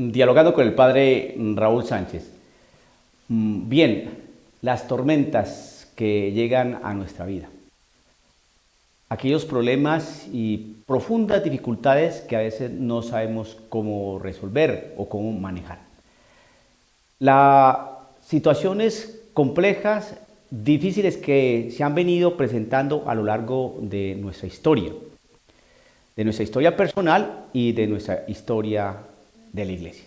Dialogando con el padre Raúl Sánchez. Bien, las tormentas que llegan a nuestra vida. Aquellos problemas y profundas dificultades que a veces no sabemos cómo resolver o cómo manejar. Las situaciones complejas, difíciles que se han venido presentando a lo largo de nuestra historia personal y de nuestra historia de la iglesia.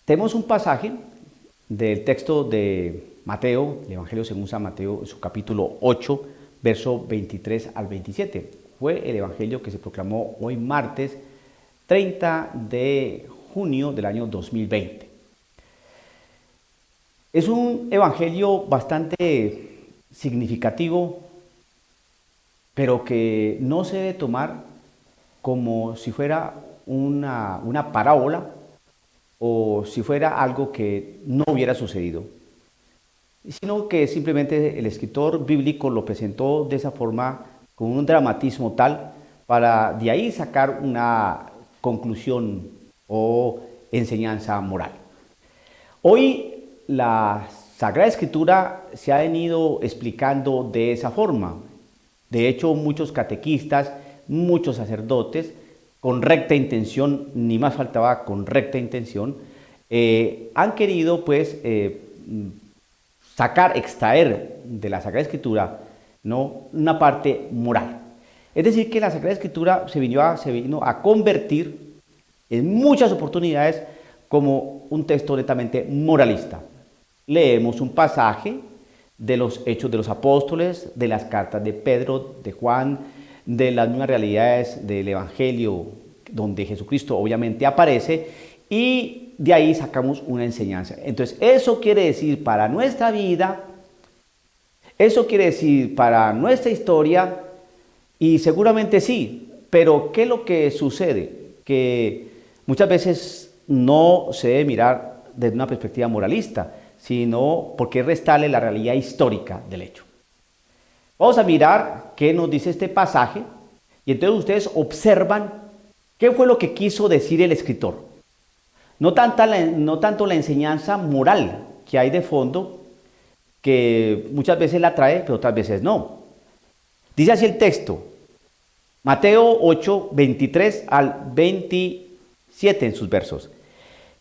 Tenemos un pasaje del texto de Mateo, el Evangelio según San Mateo, su capítulo 8, verso 23 al 27. Fue el Evangelio que se proclamó hoy martes 30 de junio del año 2020. Es un Evangelio bastante significativo, pero que no se debe tomar como si fuera una parábola o si fuera algo que no hubiera sucedido, sino que simplemente el escritor bíblico lo presentó de esa forma, con un dramatismo tal, para de ahí sacar una conclusión o enseñanza moral. Hoy la Sagrada Escritura se ha venido explicando de esa forma. De hecho, muchos catequistas, muchos sacerdotes, con recta intención, ni más faltaba con recta intención, han querido pues extraer de la Sagrada Escritura, ¿no?, una parte moral. Es decir, que la Sagrada Escritura se vino a convertir en muchas oportunidades como un texto netamente moralista. Leemos un pasaje de los Hechos de los Apóstoles, de las cartas de Pedro, de Juan, de las mismas realidades del Evangelio, donde Jesucristo obviamente aparece, y de ahí sacamos una enseñanza. Entonces, eso quiere decir para nuestra vida, eso quiere decir para nuestra historia, y seguramente sí, pero ¿qué es lo que sucede? Que muchas veces no se debe mirar desde una perspectiva moralista, sino porque restarle la realidad histórica del hecho. Vamos a mirar qué nos dice este pasaje, y entonces ustedes observan qué fue lo que quiso decir el escritor. No tanto la enseñanza moral que hay de fondo, que muchas veces la trae, pero otras veces no. Dice así el texto, Mateo 8, 23 al 27 en sus versos.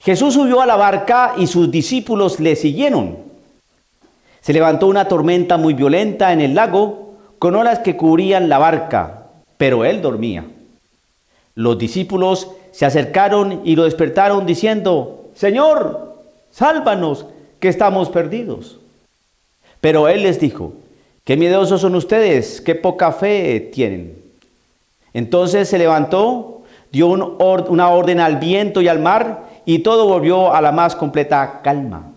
Jesús subió a la barca y sus discípulos le siguieron. Se levantó una tormenta muy violenta en el lago, con olas que cubrían la barca, pero él dormía. Los discípulos se acercaron y lo despertaron diciendo, Señor, sálvanos, que estamos perdidos. Pero él les dijo, qué miedosos son ustedes, qué poca fe tienen. Entonces se levantó, dio una orden al viento y al mar, y todo volvió a la más completa calma.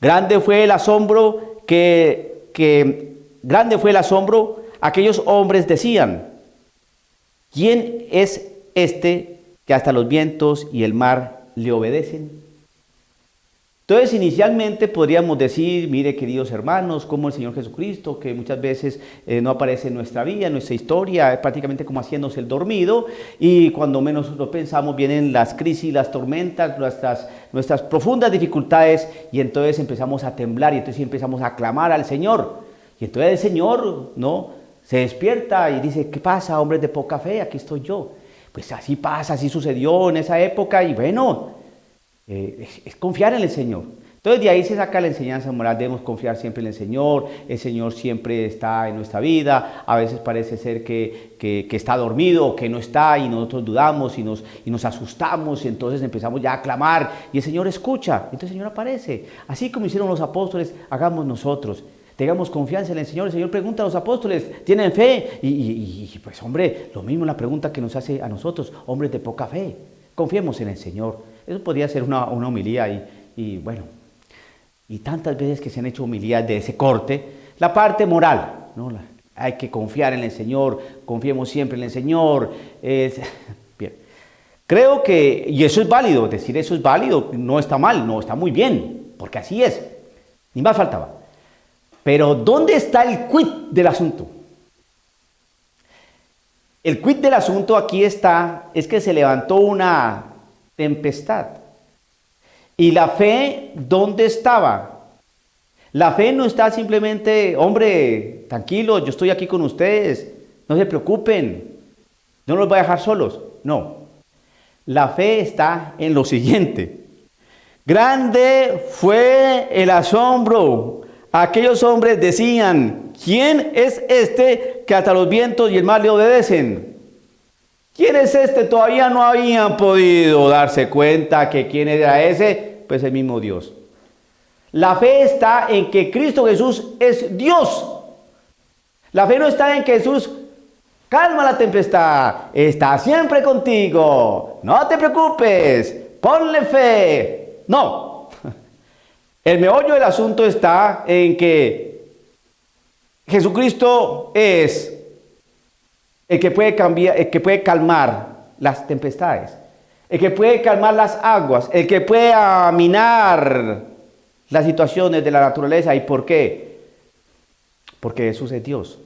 Grande fue el asombro aquellos hombres decían, ¿quién es este que hasta los vientos y el mar le obedecen? Entonces, inicialmente podríamos decir, mire, queridos hermanos, como el Señor Jesucristo, que muchas veces no aparece en nuestra vida, en nuestra historia, es prácticamente como haciéndose el dormido, y cuando menos lo pensamos vienen las crisis, las tormentas, nuestras profundas dificultades, y entonces empezamos a temblar, y entonces empezamos a clamar al Señor, y entonces el Señor, ¿no?, se despierta y dice, ¿qué pasa, hombres de poca fe? Aquí estoy yo. Pues así pasa, así sucedió en esa época, y bueno, es confiar en el Señor. Entonces de ahí se saca la enseñanza moral, debemos confiar siempre en el Señor siempre está en nuestra vida, a veces parece ser que está dormido o que no está y nosotros dudamos y nos asustamos y entonces empezamos ya a clamar y el Señor escucha, entonces el Señor aparece. Así como hicieron los apóstoles, hagamos nosotros. Tengamos confianza en el Señor pregunta a los apóstoles, ¿tienen fe? Y pues hombre, lo mismo la pregunta que nos hace a nosotros, hombres de poca fe, confiemos en el Señor. Eso podría ser una homilía y bueno, y tantas veces que se han hecho homilías de ese corte, la parte moral, ¿no? Hay que confiar en el Señor, confiemos siempre en el Señor. Bien. Creo que, y eso es válido, decir eso es válido, no está mal, no, está muy bien, porque así es, ni más faltaba. Pero ¿dónde está el quid del asunto? El quid del asunto aquí es que se levantó una tempestad. ¿Y la fe dónde estaba? La fe no está simplemente, hombre, tranquilo, yo estoy aquí con ustedes, no se preocupen, no los voy a dejar solos. No, la fe está en lo siguiente. Grande fue el asombro. Aquellos hombres decían, ¿quién es este que hasta los vientos y el mar le obedecen? ¿Quién es este? Todavía no habían podido darse cuenta que quién era ese, pues el mismo Dios. La fe está en que Cristo Jesús es Dios. La fe no está en que Jesús calma la tempestad, está siempre contigo, no te preocupes, ponle fe. No, el meollo del asunto está en que Jesucristo es el que puede cambiar, el que puede calmar las tempestades, el que puede calmar las aguas, el que puede aminar las situaciones de la naturaleza. ¿Y por qué? Porque Jesús es Dios,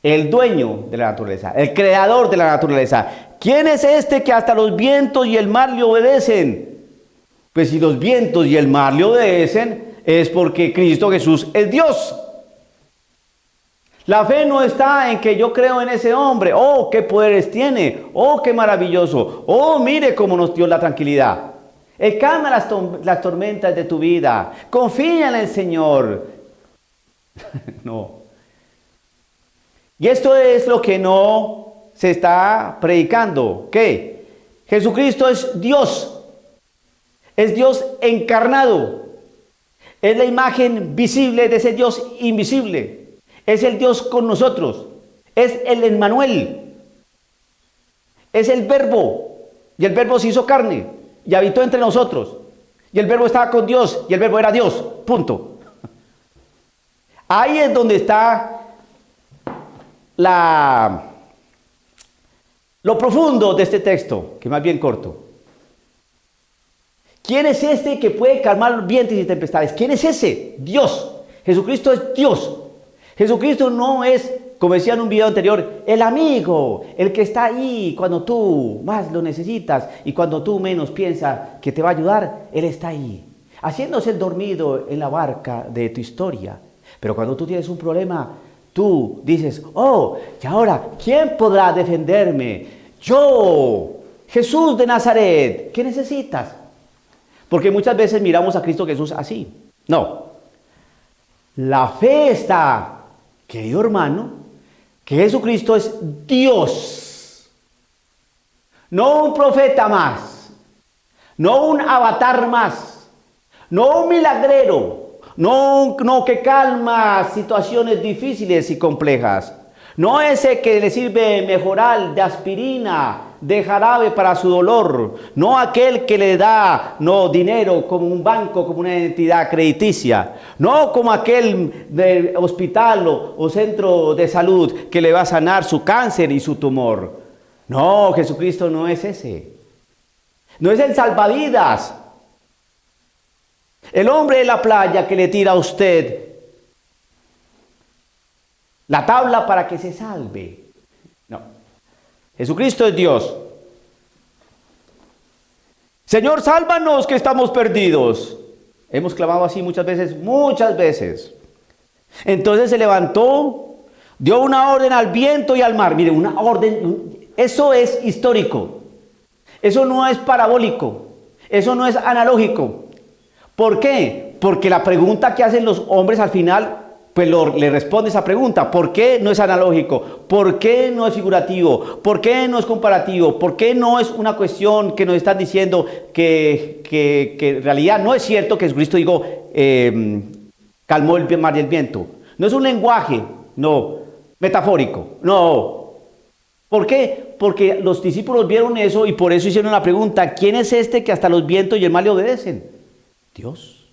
el dueño de la naturaleza, el creador de la naturaleza. ¿Quién es este que hasta los vientos y el mar le obedecen? Pues si los vientos y el mar le obedecen, es porque Cristo Jesús es Dios. La fe no está en que yo creo en ese hombre, oh, qué poderes tiene, oh, qué maravilloso, oh, mire cómo nos dio la tranquilidad. Él calma las tormentas de tu vida, confía en el Señor. No. Y esto es lo que no se está predicando. ¿Qué? Jesucristo es Dios encarnado, es la imagen visible de ese Dios invisible. Es el Dios con nosotros, es el Emmanuel, es el Verbo, y el Verbo se hizo carne y habitó entre nosotros, y el Verbo estaba con Dios, y el Verbo era Dios, punto. Ahí es donde está lo profundo de este texto, que es más bien corto. ¿Quién es este que puede calmar vientos y tempestades? ¿Quién es ese? Dios. Jesucristo es Dios. Jesucristo no es, como decía en un video anterior, el amigo, el que está ahí cuando tú más lo necesitas y cuando tú menos piensas que te va a ayudar. Él está ahí, haciéndose el dormido en la barca de tu historia. Pero cuando tú tienes un problema, tú dices, oh, y ahora, ¿quién podrá defenderme? Yo, Jesús de Nazaret, ¿qué necesitas? Porque muchas veces miramos a Cristo Jesús así. No, la fe está, querido hermano, que Jesucristo es Dios, no un profeta más, no un avatar más, no un milagrero, no que calma situaciones difíciles y complejas, no ese que le sirve mejoral de aspirina, de jarabe para su dolor, no aquel que le da dinero como un banco, como una entidad crediticia, no como aquel del hospital o centro de salud que le va a sanar su cáncer y su tumor. No, Jesucristo no es ese. No es el salvavidas, el hombre de la playa que le tira a usted la tabla para que se salve. No. Jesucristo es Dios. Señor, sálvanos que estamos perdidos. Hemos clamado así muchas veces, muchas veces. Entonces se levantó, dio una orden al viento y al mar. Mire, una orden, eso es histórico. Eso no es parabólico. Eso no es analógico. ¿Por qué? Porque la pregunta que hacen los hombres al final, pues le responde esa pregunta. ¿Por qué no es analógico? ¿Por qué no es figurativo? ¿Por qué no es comparativo? ¿Por qué no es una cuestión que nos están diciendo que en realidad no es cierto que Jesucristo dijo, calmó el mar y el viento? No es un lenguaje, no, metafórico, no. ¿Por qué? Porque los discípulos vieron eso y por eso hicieron la pregunta, ¿quién es este que hasta los vientos y el mar le obedecen? Dios.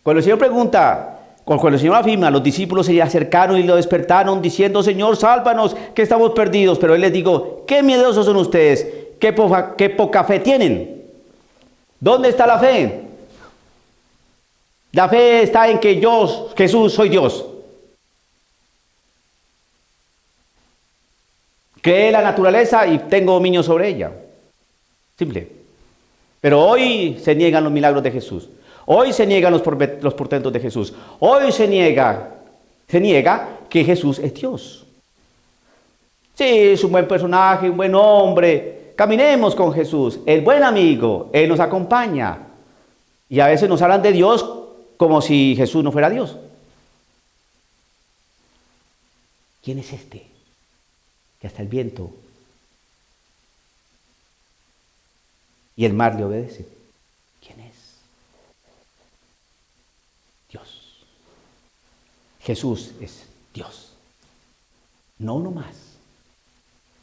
Cuando el Señor pregunta, cuando el Señor afirma, los discípulos se acercaron y lo despertaron diciendo, Señor, sálvanos, que estamos perdidos. Pero Él les dijo, qué miedosos son ustedes, qué poca fe tienen. ¿Dónde está la fe? La fe está en que yo, Jesús, soy Dios. Creé la naturaleza y tengo dominio sobre ella. Simple. Pero hoy se niegan los milagros de Jesús. Hoy se niegan los portentos de Jesús. Hoy se niega que Jesús es Dios. Sí, es un buen personaje, un buen hombre. Caminemos con Jesús, el buen amigo, Él nos acompaña. Y a veces nos hablan de Dios como si Jesús no fuera Dios. ¿Quién es este? Que hasta el viento y el mar le obedecen. ¿Quién es? Dios. Jesús es Dios. No uno más.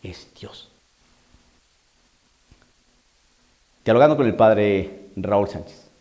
Es Dios. Dialogando con el padre Raúl Sánchez.